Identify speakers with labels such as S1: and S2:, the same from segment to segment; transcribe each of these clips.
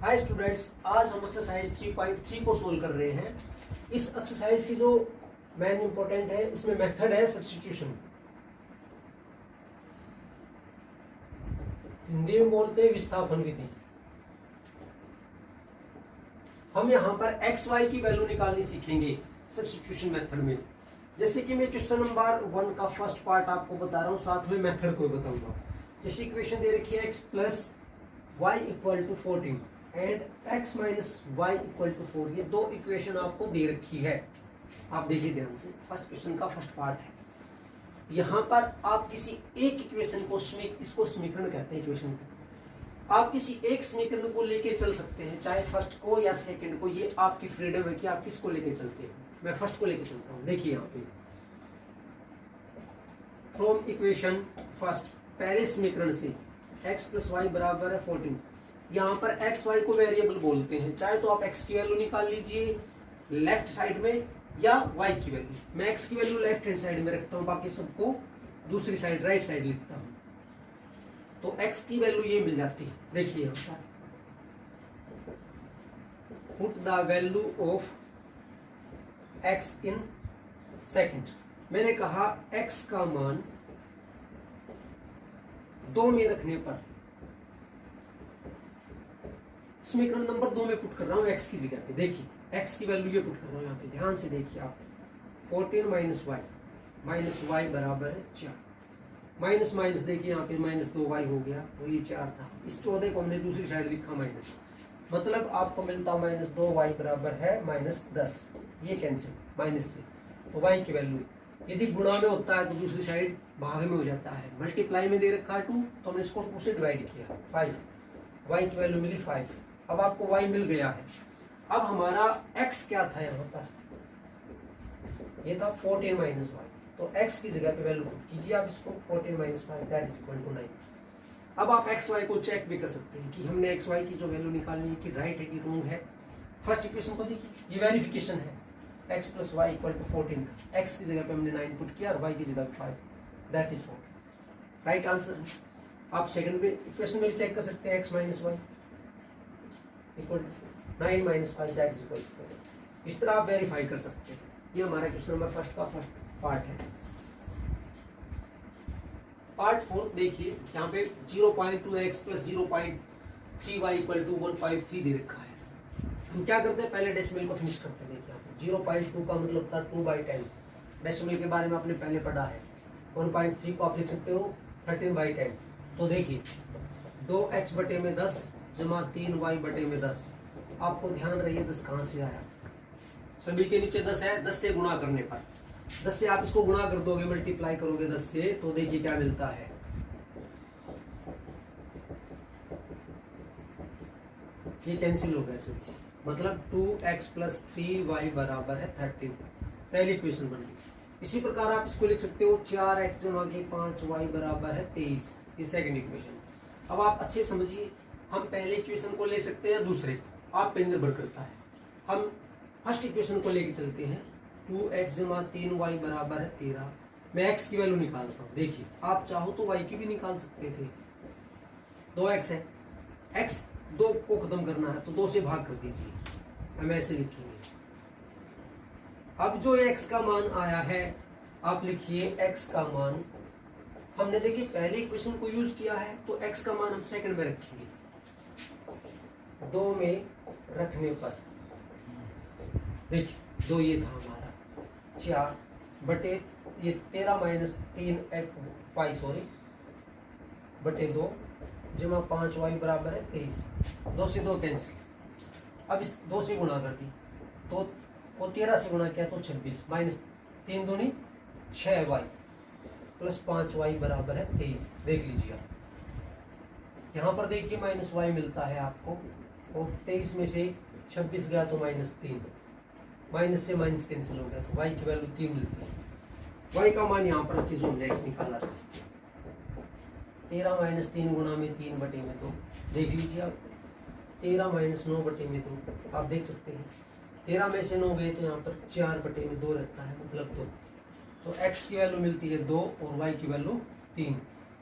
S1: Hi students, आज हम exercise 3.3 को सोल्व कर रहे हैं। इस एक्सरसाइज की जो मेन इंपॉर्टेंट है, इसमें मेथड है सब्स्टिट्यूशन। हिंदी में बोलते हैं विस्थापन विधि। हम यहाँ पर एक्स वाई की वैल्यू निकालनी सीखेंगे सब्स्टिट्यूशन मेथड में। जैसे कि मैं क्वेश्चन नंबर 1 का फर्स्ट पार्ट आपको बता रहा हूँ, साथ में मेथड को बताऊंगा। जैसे इक्वेशन दे रखी है x plus y equal to 14 and x minus y equal to 4। ये दो इक्वेशन आपको दे रखी है। आप देखिए ध्यान से, फर्स्ट क्वेश्चन का फर्स्ट पार्ट है। यहाँ पर आप किसी एक इक्वेशन को इसको समीकरण कहते हैं। इक्वेशन को आप किसी एक समीकरण को लेके चल सकते हैं, चाहे फर्स्ट को या सेकंड को। ये आपकी फ्रीडम है कि आप किसको लेके चलते हैं। मैं फर्स्ट को लेके चलता हूँ। देखिए यहाँ पे फ्रॉम इक्वेशन फर्स्ट, पहले समीकरण से x प्लस वाई बराबर है 14। यहाँ पर x y को वेरिएबल बोलते हैं। चाहे तो आप x की वैल्यू निकाल लीजिए लेफ्ट साइड में या y की वैल्यू। मैं x की वैल्यू लेफ्ट हैंड साइड में रखता हूँ, बाकी सबको दूसरी साइड राइट साइड लिखता हूँ। तो x की वैल्यू ये मिल जाती है। देखिए यहाँ पर put the value of x in second. मैंने कहा x का मान 2 में रखने पर, समीकरण नंबर 2 में पुट कर रहा हूं x की जगह पे। देखिए x की वैल्यू ये पुट कर रहा हूं यहाँ पे, ध्यान से देखिए आप। 14 माइनस वाई बराबर है 4। माइनस माइनस देखिए यहाँ पे माइनस 2y हो गया और ये 4 था। इस 14 को हमने दूसरी साइड लिखा माइनस, मतलब आपको मिलता माइनस 2y बराबर है माइनस 10। ये कैंसिल माइनस से, तो y की वैल्यू यदि गुणा में होता है तो दूसरी साइड भाग में हो जाता है। मल्टीप्लाई में दे रखा है 2, तो हमने इसको 2 से डिवाइड किया 5। y की वैल्यू मिली 5। अब आपको y मिल गया है। अब हमारा x क्या था यहाँ पर, ये था 14 माइनस वाई। तो x की जगह पे वैल्यू पुट कीजिए आप इसको, 14 minus 5 that is equal to 9। अब आप x y को चेक भी कर सकते हैं कि हमने x y की जो वैल्यू निकालनी है कि राइट है कि रॉन्ग है। फर्स्ट इक्वेशन को देखिए, ये वेरिफिकेशन है। x plus y equal to 14, x की जगह पे हमने 9 पुट किया और y की जगह पे 5, दैट इज 4। राइट आंसर है। आप सेकंड में इक्वेशन में भी चेक कर सकते हैं, x minus y equal to 9 minus 5 that is equal to 4। इस तरह आप वेरीफाई कर सकते हैं। ये हमारा क्वेश्चन नंबर फर्स्ट का फर्स्ट पार्ट है। पार्ट 4 देखिए, यहाँ पे 0.2x plus 0.3y equal to 153 दे रखा है। हम क्या करते हैं, पहले डेसिमल को फिनिश करते हैं। देखिए यहाँ पे 0.2 का मतलब था 2/10। डेसिमल के बारे में आपने पहले पढ़ा है। 1.3 को आप लिख सकते हो 13/10। तो देखिए 2x बटे में 10 जमा 3y बटे में 10। आपको ध्यान रहिए 10 कहाँ से आया। सभी के नीचे 10 है, 10 से गुणा करने पर, 10 से आप इसको गुणा कर दोगे, मल्टीप्लाई करोगे 10 से, तो देखिए क्या मिलता है। ये कैंसिल हो गया सभी से, मतलब 2x प्लस 3y बराबर है 13। पहली इक्वेशन बन गई। इसी प्रकार आप इसको लिख सकते हो 4x जमा के 5y बराबर है 23। ये सेकंड इक्वेशन। अब आप अच्छे समझिए, हम पहले इक्वेशन को ले सकते हैं, दूसरे आप पे निर्भर करता है। हम फर्स्ट इक्वेशन को लेके चलते हैं। 2x जमा 3y बराबर है 13। मैं x की वैल्यू निकाल रहा हूँ। देखिए आप चाहो तो y की भी निकाल सकते थे। 2x है, x 2 को खत्म करना है तो 2 से भाग कर दीजिए, हम ऐसे लिखेंगे। अब जो x का मान आया है, आप लिखिए x का मान, हमने देखिए पहले इक्वेशन को यूज किया है, तो x का मान हम सेकंड में रखेंगे। 2 में रखने पर देखिए 2 ये था हमारा 4 बटे ये 13 माइनस 3 5 बटे 2 जमा 5y बराबर है 23। 2 से 2 कैंसिल। अब इस 2 से गुणा कर दी तो 13 से गुणा किया तो 26 माइनस 3 दूनी 6y प्लस 5y बराबर है 23। देख लीजिए आप यहाँ पर देखिए माइनस y मिलता है आपको, और 23 में से 26 गया तो माइनस 3, माइनस से माइनस कैंसिल हो गया तो y की वैल्यू 3 मिलती है। y का मान यहाँ पर अच्छे से हमने x निकाला था। 13 माइनस 3 गुणा में 3 बटे में 2। देख लीजिए आप, 13 माइनस 9 बटे में 2 आप देख सकते हैं। 13 में से 9 गए तो यहाँ पर 4 बटे में 2 रहता है, मतलब 2। तो x की वैल्यू मिलती है 2 और y की वैल्यू 3।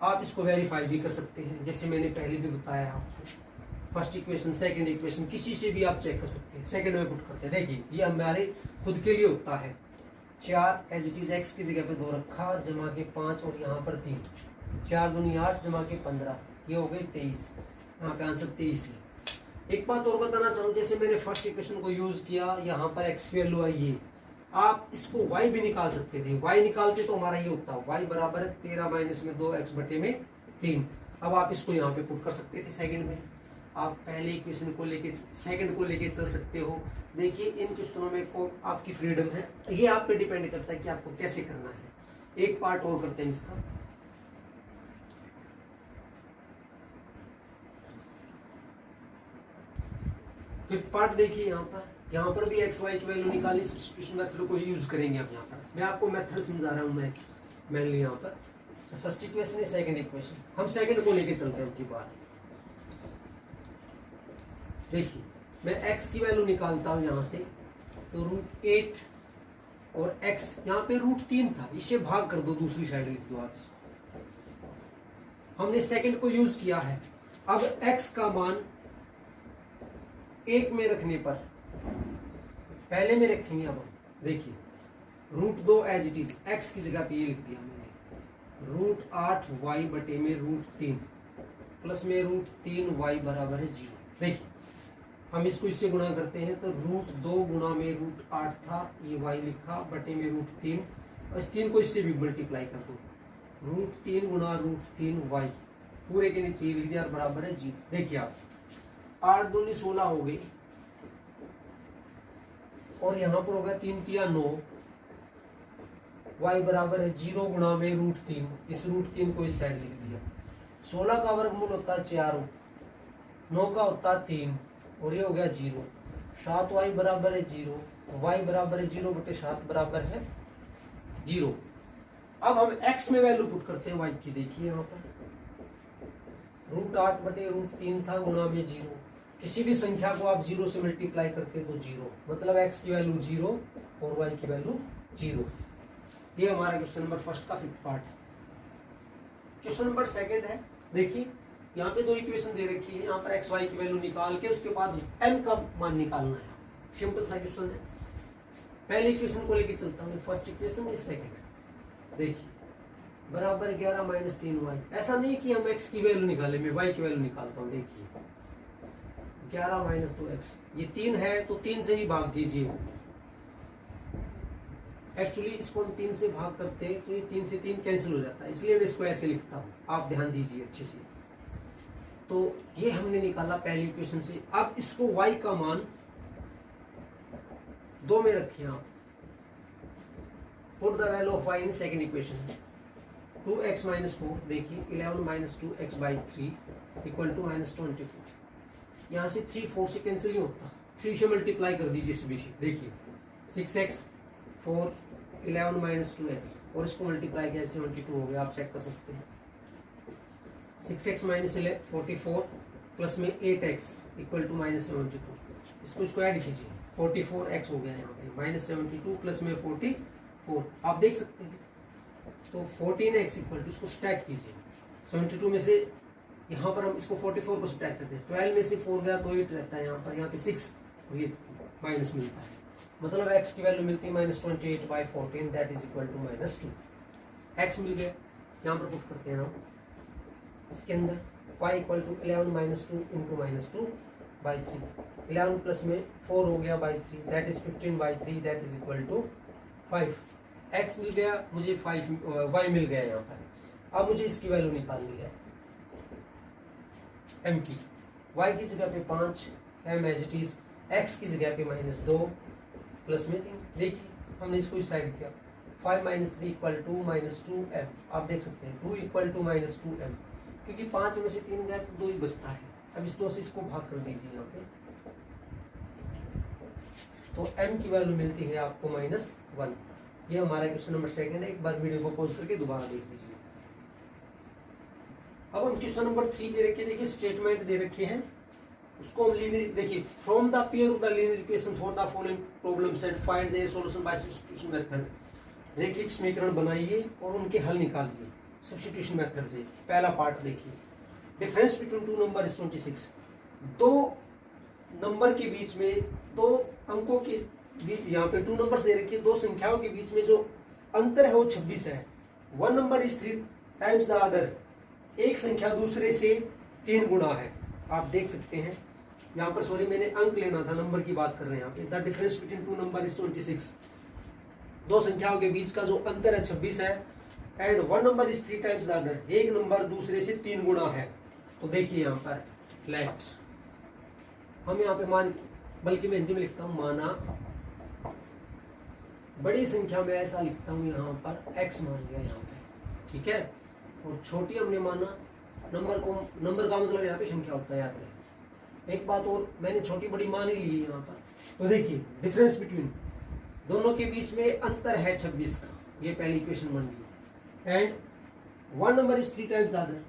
S1: आप इसको वेरीफाई भी कर सकते हैं, जैसे मैंने पहले भी बताया आपको। फर्स्ट इक्वेशन, सेकंड इक्वेशन, किसी से भी आप चेक कर सकते हैं। सेकंड में पुट करते हैं, देखिए ये हमारे खुद के लिए होता है 4 एज इट इज एक्स की जगह पे 2 रखा, जमा के 5 और यहाँ पर 3, 4 दूनी 8 जमा के 15, ये हो गए 23, यहाँ पे आंसर 23 है। एक बात और बताना चाहूँ, जैसे मैंने फर्स्ट इक्वेशन को यूज किया, यहाँ पर एक्स की वैल्यू आई ये, आप इसको y भी निकाल सकते थे। y निकालते तो हमारा ये होता है y बराबर है 13 माइनस में 2x बटे में 3। अब आप इसको यहाँ पे पुट कर सकते थे सेकंड में, आप पहले इक्वेशन को लेके सेकंड को लेके चल सकते हो। देखिए इन क्वेश्चनों में को आपकी फ्रीडम है, ये आप पे डिपेंड करता है कि आपको कैसे करना है। एक पार्ट और करते हैं इसका, फिर पार्ट देखिए यहाँ पर भी एक्स वाई की वैल्यू निकाली, सब्स्टिट्यूशन मेथड को ही यूज करेंगे आप। यहाँ पर मैं आपको मेथड समझा रहा हूँ, मैं मेनली यहाँ पर फर्स्ट इक्वेशन है, सेकंड इक्वेशन, हम सेकंड को लेके चलते हैं उनकी बात। देखिए मैं x की वैल्यू निकालता हूँ यहाँ से, तो √8 और x यहाँ पे √3 था, इससे भाग कर दो, दूसरी साइड लिख दो आप इसको। हमने सेकंड को यूज किया है। अब x का मान 1 में रखने पर, पहले में रखेंगे। अब देखिए √2 एज इट इज, x की जगह पे ये लिख दिया मैंने, √8y बटे में √3 प्लस में √3y बराबर है 0। देखिए हम इसको इससे गुणा करते हैं, तो √2 गुणा में √8 था, ये y लिखा बटे में √3, और इस 3 को इससे भी मल्टीप्लाई कर दो, √3 गुणा √3y पूरे के नीचे लिख दिया बराबर है 0। देखिए आप 8 दूनी 16 हो गई, और यहाँ पर होगा 3 तिया 9, y बराबर है 0 गुणा में √3, इस √3 को इस साइड लिख दिया। 16 का वर्गमूल होता है 4, 9 का होता है 3, और ये हो गया 0। 7y बराबर है 0, y बराबर है 0 बटे 7 बराबर है 0। अब हम x में वैल्यू पुट करते हैं y की। देखिए यहाँ पर √8 बटे √3 था, गुणा में 0, किसी भी संख्या को आप 0 से मल्टीप्लाई करते तो 0, मतलब x की वैल्यू 0 और y की वैल्यू 0। ये हमारा क्वेश्चन नंबर फर्स्ट का 5th पार्ट है। क्वेश्चन नंबर सेकंड है, देखिए यहाँ पे 2 इक्वेशन दे रखी है, यहाँ पर x y की वैल्यू निकाल के उसके बाद m का मान निकालना है। सिंपल सा क्वेश्चन है। पहले इक्वेशन को लेके चलता हूँ, फर्स्ट इक्वेशन ये सेकंड। देखिए बराबर 11 माइनस 3y, ऐसा नहीं कि हम x की वैल्यू निकाले, मैं y की वैल्यू निकालता हूँ। देखिए 11 माइनस 2x, ये 3 है तो 3 से ही भाग दीजिए। एक्चुअली इसको हम 3 से भाग करते हैं तो ये 3 से 3 कैंसिल हो जाता है, इसलिए मैं इसको ऐसे लिखता हूँ, आप ध्यान दीजिए अच्छे से। तो ये हमने निकाला पहली इक्वेशन से। अब इसको y का मान 2 में रखिए आप, put the value of y in second equation. 2x minus 4, देखिए 11 minus 2x by 3 equal to minus 24। यहाँ से 3 4 से कैंसिल नहीं होता, 3 से मल्टीप्लाई कर दीजिए इस विषय। देखिए 6x 4 11 माइनस 2x, और इसको मल्टीप्लाई किया 72 हो गया, आप चेक कर सकते हैं। 6x माइनस 44 प्लस में 8x इक्वल टू माइनस 72, इसको ऐड कीजिए, 44x हो गया यहाँ पे, माइनस 72 प्लस में 44, आप देख सकते हैं। तो 14x इक्वल टू, इसको स्टैक कीजिए, 72 में से यहाँ पर हम इसको 44 को स्टैक करते हैं, 12 में से 4 गया तो 8 रहता है, यहाँ पे 6 ये माइनस मिलता है, मतलब x की वैल्यू मिलती है -28/14, that is equal to -2। x मिल गया, यहाँ पर पुट करते हैं ना, इसके अंदर y equal to 11 minus 2 into -2/3, 11 plus में 4 हो गया by 3, that is 15/3, that is equal to 5। x मिल गया मुझे, 5 y मिल गया यहाँ पर। अब मुझे इसकी वैल्यू निकालनी है m की। y की जगह पे 5, m as it is, x की जगह पे -2 प्लस में 3। देखिए हमने इसको इस साइड किया, 5 माइनस 3 इक्वल टू -2m, आप देख सकते हैं 2 इक्वल टू -2m, क्योंकि 5 में से 3 गया तो 2 ही बचता है। अब इस 2 से इसको भाग कर दीजिए यहाँ पे, तो m की वैल्यू मिलती है आपको -1। ये हमारा क्वेश्चन नंबर सेकंड है। एक बार वीडियो को पॉज करके दोबारा देख लीजिए। अब हम क्वेश्चन नंबर 3 दे रखे, देखिए स्टेटमेंट दे रखे हैं, उसको हम लीनियर, देखिए from the pair of the linear equation for the following problem set find their solution bye substitution method. रैखिक समीकरण बनाइए और उनके हल निकालिए सब्स्टिट्यूशन मेथड से। पहला पार्ट देखिए, difference between two number is 26, दो नंबर के बीच में, दो अंकों के बीच, यहाँ पे 2 नंबर्स दे रखे, दो संख्याओं के बीच में जो अंतर है वो 26 है। 1 number is 3 times the other, एक संख्या दूसरे से 3 गुना है। आप देख सकते हैं यहाँ पर, सॉरी मैंने अंक लेना था, नंबर की बात कर रहे हैं यहाँ पे। The difference between 2 number is 26, दो संख्याओं के बीच का जो अंतर है 26 है। And 1 number is 3 times the other, एक नंबर दूसरे से 3 गुना है। तो देखिए यहाँ पर लेट, हम यहाँ पे मान, बल्कि मैं हिंदी में लिखता हूँ माना, बड़ी संख्या में ऐसा लिखता हूँ यहाँ पर x मान लिया यहाँ पे, ठीक है। और छोटी हमने माना, नंबर को, नंबर का मतलब यहाँ पे संख्या होता है, याद रहे। एक बात और, मैंने छोटी बड़ी मान ही ली है यहाँ पर। तो देखिए डिफरेंस बिटवीन, दोनों के बीच में अंतर है 26 का, ये पहली इक्वेशन बन गई। And 1 number is 3 times the other,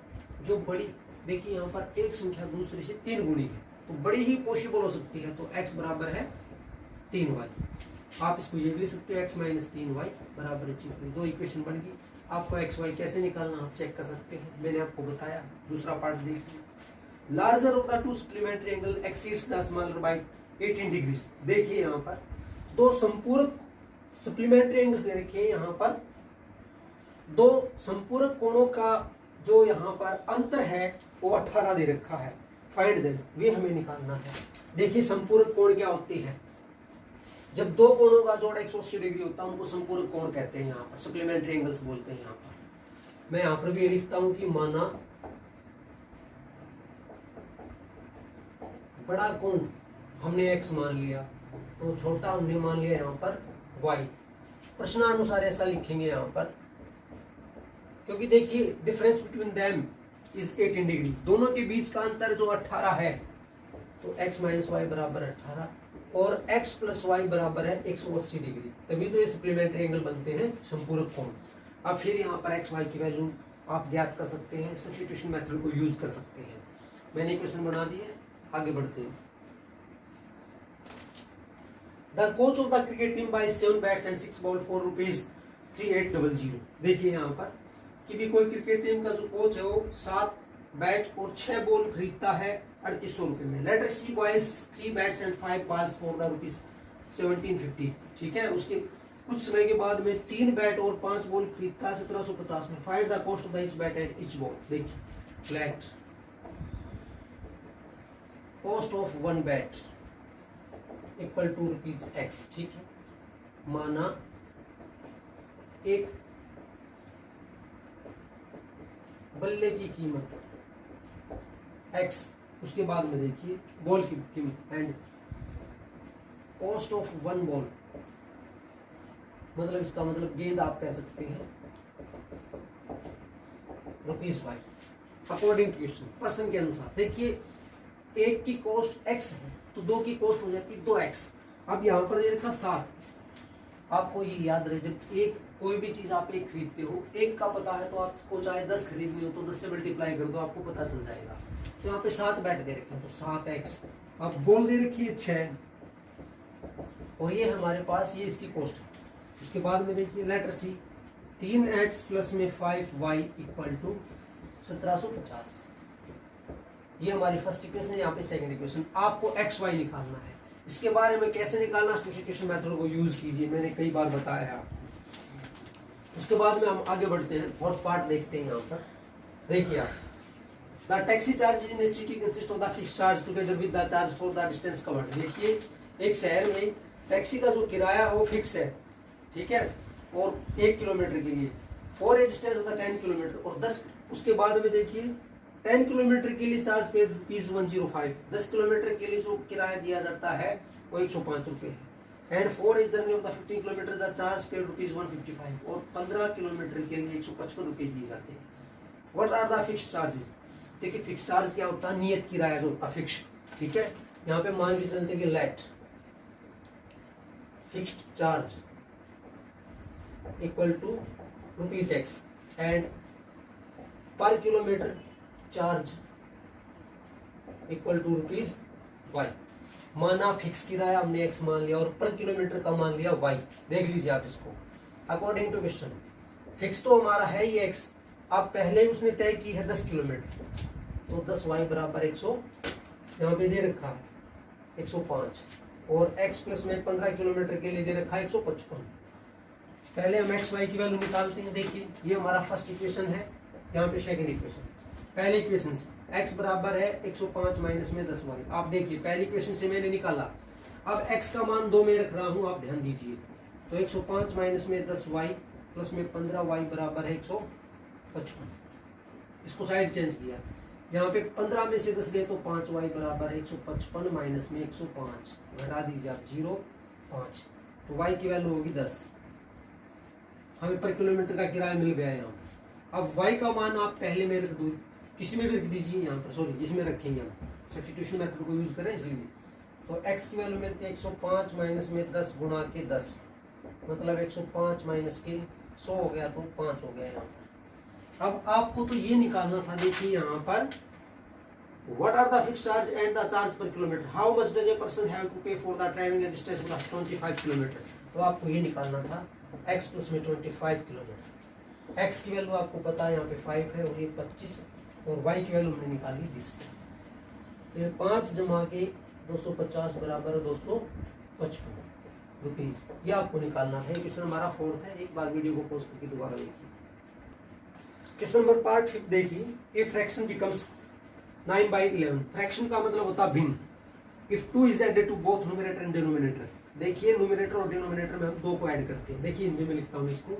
S1: जो बड़ी, देखिए यहाँ पर एक संख्या दूसरे से 3 गुनी है, तो बड़ी ही पॉसिबल हो सकती है। तो x बराबर है 3y। आप इसको ये भी लिख सकते हो x माइनस 3y बराबर है। दो इक्वेशन बन गई। आपको एक्स वाई कैसे निकालना आप चेक कर सकते हैं, मैंने आपको बताया। दूसरा पार्ट देखिए, larger of the two supplementary angle exceeds the smaller by 18 degrees. देखिए यहाँ पर दो संपूरक सप्लीमेंट्री एंगल्स दे रखे हैं, यहाँ पर दो संपूरक कोणों का जो यहाँ पर अंतर है वो 18 दे रखा है। फाइंड देम, ये हमें निकालना है। देखिए संपूरक कोण क्या होते हैं, जब दो कोणों का जोड़ 180 डिग्री होता है उनको संपूरक कोण कहते हैं, यहाँ पर सप्लीमेंट्री एंगल्स बोलते हैं। यहाँ पर मैं यहाँ पर भी लिखता हूं कि माना बड़ा कोण हमने x मान लिया, तो छोटा हमने मान लिया यहाँ पर y। प्रश्नानुसार ऐसा लिखेंगे यहाँ पर, क्योंकि देखिए difference between them is 18 degree, दोनों के बीच का अंतर जो 18 है, तो x माइनस वाई बराबर 18 और x प्लस वाई बराबर है 180 डिग्री, तभी तो ये सप्लीमेंट्री एंगल बनते हैं संपूरक कोण। अब फिर यहाँ पर x y की वैल्यू आप ज्ञात कर सकते हैं, सब्स्टिट्यूशन मेथड को यूज कर सकते हैं। मैंने इक्वेशन बना दी है, आगे बढ़ते हैं। The coach of the cricket team buy 7 bats and 6 ball for ₹3800। देखिए यहाँ पर कि भी कोई क्रिकेट टीम का जो कोच है वो 7 बैट और 6 बॉल खरीदता है 3800 रुपए में। Later she buys 3 bats and 5 balls for the ₹1750। ठीक है, उसके कुछ समय के बाद में 3 बैट और 5 बॉल खरीदता है 1750 में। Find the cost of the each bat and each ball. देखिए let cost of 1 bat equal to ₹x। ठीक है, माना एक बल्ले की कीमत x, उसके बाद में देखिए बॉल की कीमत एंड कॉस्ट ऑफ 1 बॉल, मतलब इसका मतलब गेंद आप कह सकते हैं ₹y according to question, person के अनुसार। देखिए एक की कॉस्ट x है तो 2 की कॉस्ट हो जाती है 2x। अब यहाँ पर दे रखा 7। आपको ये याद रहे, जब एक कोई भी चीज आप एक खरीदते हो, एक का पता है तो आपको चाहे 10 खरीदनी हो तो 10 से मल्टीप्लाई कर दो, आपको पता चल जाएगा। तो यहाँ पे 7 बैट दे रखे हैं तो 7x। अब बॉल दे रखी है 6 और ये हमारे पास ये इसकी कॉस्ट है। उसके बाद में देखिए लेटर सी 3x प्लस में 5y इक्वल टू 1750। ये हमारी फर्स्ट इक्वेशन है। यहाँ पे सेकंड इक्वेशन, आपको एक्स वाई निकालना है। इसके बारे में कैसे निकालना, सब्स्टिट्यूशन मेथड को यूज कीजिए, मैंने कई बार बताया है आपको। उसके बाद में हम आगे बढ़ते हैं, फोर्थ पार्ट देखते हैं। यहाँ पर देखिए आप, the taxi charge in A city consist of the fixed charge together with the charge for the distance covered. देखिए एक शहर में टैक्सी का जो किराया है वो फिक्स है, ठीक है, और 1 किलोमीटर के लिए, for a distance of the 10 kilometre, और 10, उसके बाद में देखिए 10 किलोमीटर के लिए चार्ज पेड ₹105। 10 किलोमीटर के लिए जो किराया दिया जाता है वो 105 रुपए है। And for a journey of the 15 kilometre the charge paid ₹155, और 15 किलोमीटर के लिए 155 रुपए दिए जाते हैं। What are the fixed charges. देखिए फिक्स चार्ज क्या होता है, नियत किराया जो होता है फिक्स। ठीक है, यहाँ पे मान के चलते कि let fixed charge equal to ₹x and per kilometer charge equal to ₹y। माना फिक्स किराया हमने x मान लिया और पर किलोमीटर का मान लिया y। देख लीजिए आप इसको अकॉर्डिंग टू क्वेश्चन। फिक्स तो हमारा है ये x, अब पहले ही उसने तय की है 10 किलोमीटर, तो 10y बराबर 105। यहाँ पे दे रखा है 105 और x प्लस में 15 किलोमीटर के लिए दे रखा है 155। पहले हम एक्स वाई की वैल्यू निकालते हैं। देखिए ये हमारा फर्स्ट इक्वेशन है, यहाँ पे सेकंड इक्वेशन। पहले इक्वेशन से x बराबर है 105 माइनस में 10 वाई। आप देखिए पहली इक्वेशन से मैंने निकाला, अब x का मान 2 में रख रहा हूँ, आप ध्यान दीजिए। तो 105 माइनस में 10 वाई प्लस में 15 वाई बराबर है 155। इसको साइड चेंज किया, यहाँ पे 15 में से 10 गए तो 5 वाई बराबर है 155 माइनस में 105, घटा दीजिए आप 0.5, तो वाई की वैल्यू होगी 10। हमें पर किलोमीटर का किराया मिल गया है यहाँ पर। अब वाई का मान आप पहले में रख दो, किसी में भी रख दीजिए, यहाँ पर सॉरी इसमें रखेंगे हम, सब्स्टिट्यूशन मेथड को यूज करें इसलिए। तो x की वैल्यू मिलती है 105 माइनस में 10 गुणा के 10, मतलब 105 माइनस के 100 हो गया तो 5 हो गया यहाँ पर। अब आपको तो ये निकालना था, देखिए यहाँ पर what are the fixed charge and the charge per kilometer, how much does a person have to pay for the travelling distance of 25 kilometer. तो आपको ये निकालना था x प्लस में 25 किलोमीटर। x की वैल्यू आपको पता है यहाँ पे 5 है और ये 25, और y की वैल्यू हमने निकाली 20। ये 5 जमा के 250 बराबर 255 रुपीज, ये आपको निकालना था। क्वेश्चन हमारा 4th है, एक बार वीडियो को पॉज करके दोबारा देखिए। क्वेश्चन नंबर पार्ट 5 देखिए, इफ फ्रैक्शन बिकम्स 9/11, फ्रैक्शन का मतलब होता है भिन्न। If 2 is added to both numerator and denominator, देखिए न्यूमरेटर और डिनोमिनेटर में हम 2 को ऐड करते हैं। देखिए हिंदी में लिखता हूं इसको,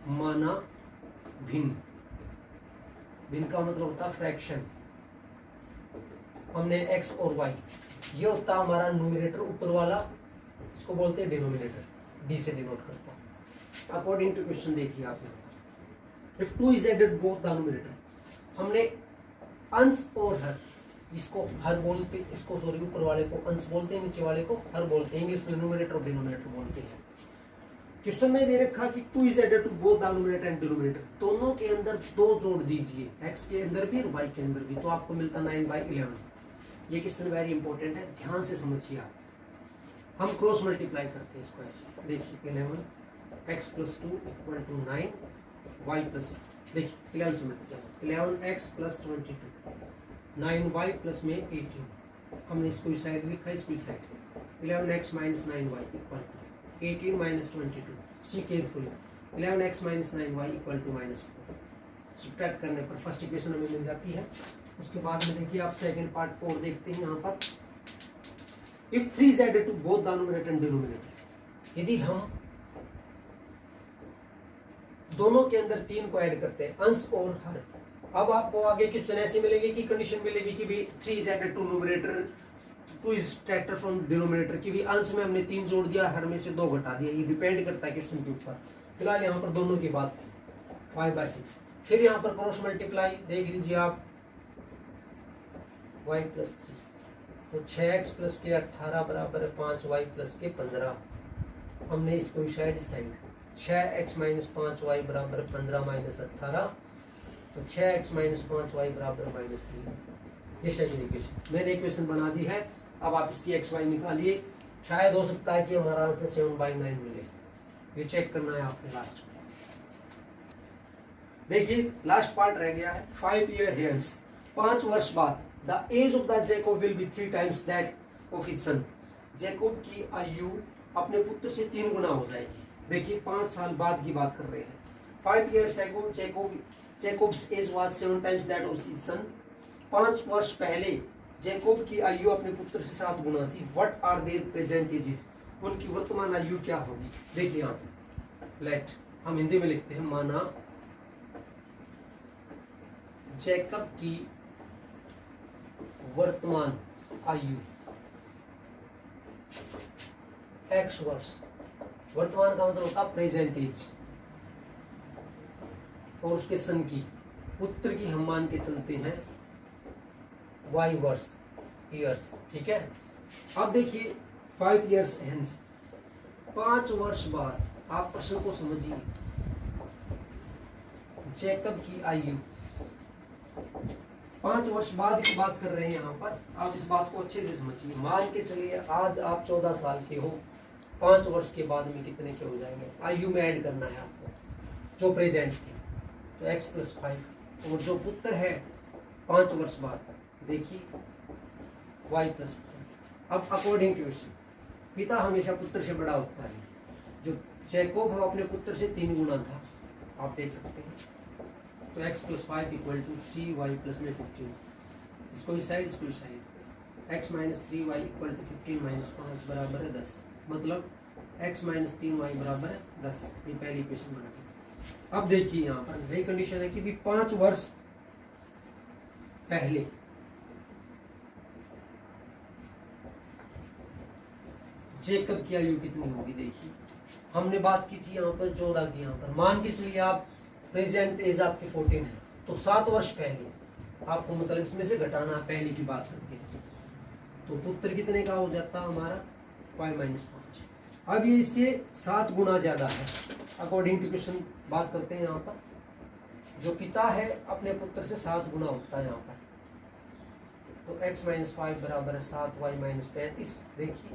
S1: माना भिन्न। भिन्न का मतलब होता है फ्रैक्शन। हमने x और y, ये होता हमारा न्यूमरेटर ऊपर वाला, इसको बोलते हैं डिनोमिनेटर, d से डिनोट करता है। अकॉर्डिंग टू क्वेश्चन देखिए आप यहाँ पर, if 2 is added both the numerator, हमने अंश और हर, इसको हर बोलते, इसको सॉरी ऊपर वाले को अंश बोलते हैं, नीचे वाले को हर बोलते हैं, इंग्लिश में न्यूमरेटर और डिनोमिनेटर बोलते हैं। क्वेश्चन में दे रखा कि 2 is added to both the numerator and denominator, दोनों के अंदर 2 जोड़ दीजिए, x के अंदर भी और y के अंदर भी, तो आपको मिलता 9/11। ये क्वेश्चन वेरी इंपॉर्टेंट है, ध्यान से समझिए आप। हम क्रॉस मल्टीप्लाई करते हैं इसको ऐसे, देखिए 11 x plus 2 equal to 9 y plus, देखिए 11 से multiply, 11x plus 22 9y plus में 18, हमने इसको इस साइड लिखा है, इसको इस side 11x minus 9y equal to 18 minus 22, see carefully 11x minus 9y equal to -4। Subtract करने पर फर्स्ट इक्वेशन हमें मिल जाती है। उसके बाद में देखिए आप सेकंड पार्ट को और देखते हैं यहाँ पर, if 3 is added to both the numerator and denominator, यदि हम दोनों के अंदर 3 को ऐड करते हैं, अंश और हर। अब आपको आगे क्वेश्चन ऐसे मिलेंगे कि कंडीशन मिलेगी कि भी 3 is added to numerator, 2 is subtracted from denominator, की भी अंश में हमने 3 जोड़ दिया, हर में से 2 घटा दिया। ये डिपेंड करता है क्वेश्चन के ऊपर। फिलहाल यहाँ पर दोनों की बात 5/6। फिर यहाँ पर क्रॉस मल्टीप्लाई देख लीजिए आप, y प्लस 3, तो 6x प्लस के 18 बराबर है 5y प्लस के 15। हमने इसको साइड 6x माइनस 5y बराबर 15 माइनस 18, तो 6x माइनस 5y बराबर -3। ये सेकंड इक्वेशन मैंने इक्वेशन बना दी है। अब आप इसकी x y निकालिए, शायद हो सकता है कि हमारा आंसर 7/9 मिले। ये चेक करना है आपने लास्ट में। देखिए लास्ट पार्ट रह गया है, 5 ईयर हेंस, 5 वर्ष बाद, the age of the Jacob will be 3 times that of his son, Jacob की आयु अपने पुत्र से 3 गुना हो जाएगी। देखिए 5 साल बाद की बात कर रहे हैं। 5 years ago Jacob's age was 7 times that of his son। 5 वर्ष पहले जैकोब की आयु अपने पुत्र से 7 गुना थी। What are their present ages, उनकी वर्तमान आयु क्या होगी। देखिए यहाँ पे लेट, हम हिंदी में लिखते हैं, माना जैकब की वर्तमान आयु x वर्ष, वर्तमान का मतलब होता है प्रेजेंट एज, और उसके सन की, पुत्र की हम मान के चलते हैं y वर्ष, ईयर्स, ठीक है। अब देखिए 5 years hence, 5 वर्ष बाद, आप प्रश्न को समझिए, जैकब की आयु 5 वर्ष बाद की बात कर रहे हैं यहाँ पर। आप इस बात को अच्छे से समझिए। मान के चलिए आज आप 14 साल के हो, 5 वर्ष के बाद में कितने के हो जाएंगे, आयु में ऐड करना है आपको जो प्रेजेंट थी, तो x प्लस 5, और जो पुत्र है 5 वर्ष बाद, देखिए y प्लस 5। अब अकॉर्डिंग टू क्वेश्चन पिता हमेशा पुत्र से बड़ा होता है। जो जैकोब है अपने पुत्र से 3 गुना था, आप देख सकते हैं। तो x plus 5 equal to 3y plus में 15, इसको इस साइड इसको इस side, x minus 3y equal to 15 minus 5 बराबर है 10, मतलब x माइनस 3y बराबर है 10। ये पहली इक्वेशन बना दी। अब देखिए यहाँ पर नई कंडीशन है कि भी 5 वर्ष पहले जेकब की आयु कितनी होगी। देखिए हमने बात की थी यहाँ पर 14 की, यहाँ पर मान के चलिए आप प्रेजेंट एज आपके 14 है, तो 7 वर्ष पहले आपको मतलब इसमें से घटाना, पहले की बात करते हैं, तो पुत्र कितने का हो जाता हमारा 5 माइनस 5। अब ये इससे 7 गुना ज्यादा है। अकॉर्डिंग टू क्वेश्चन बात करते हैं यहाँ पर, जो पिता है अपने पुत्र से 7 गुना होता है यहाँ पर, तो x माइनस 5 बराबर है 7y माइनस 35। देखिए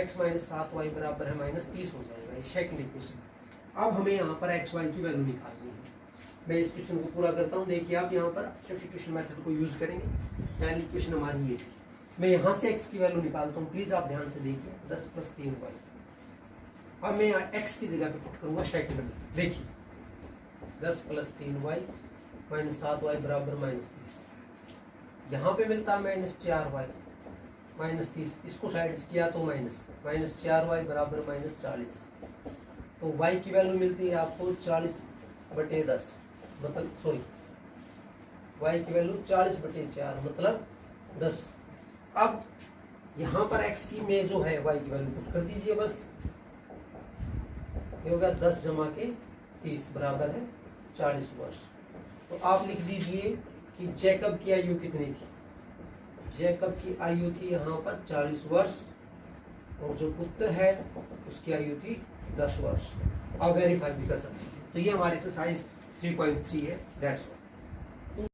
S1: x माइनस 7y बराबर है माइनस 30 हो जाएगा, ये सेकंड इक्वेशन। अब हमें यहाँ पर x y की वैल्यू निकालनी है। मैं इस क्वेश्चन को पूरा करता हूँ। देखिए आप यहाँ पर सब्स्टिट्यूशन मेथड को यूज करेंगे। पहली इक्वेशन हमारी ये थी, मैं यहाँ से x की वैल्यू निकालता हूँ, प्लीज आप ध्यान से देखिए। 10 प्लस 3y, अब मैं यहाँ x की जगह पे पुट करूंगा सेकंड में। देखिए 10 प्लस 3y माइनस 7y बराबर माइनस 30, यहाँ पे मिलता है माइनस 4y माइनस 30, इसको साइड किया तो माइनस 4y बराबर माइनस 40, तो y की वैल्यू मिलती है आपको 40/10, मतलब सॉरी y की वैल्यू 40/4 मतलब 10। अब यहाँ पर x की में जो है y की वैल्यू पुट कर दीजिए, बस ये होगा 10 जमा के 30 बराबर है 40 वर्ष। तो आप लिख दीजिए कि जैकब की आयु कितनी थी। जैकब की आयु थी यहाँ पर 40 वर्ष, और जो पुत्र है उसकी आयु थी 10 वर्ष। आप वेरीफाई भी कर सकते हैं। तो ये हमारी एक्सरसाइज 3.3 है। That's all.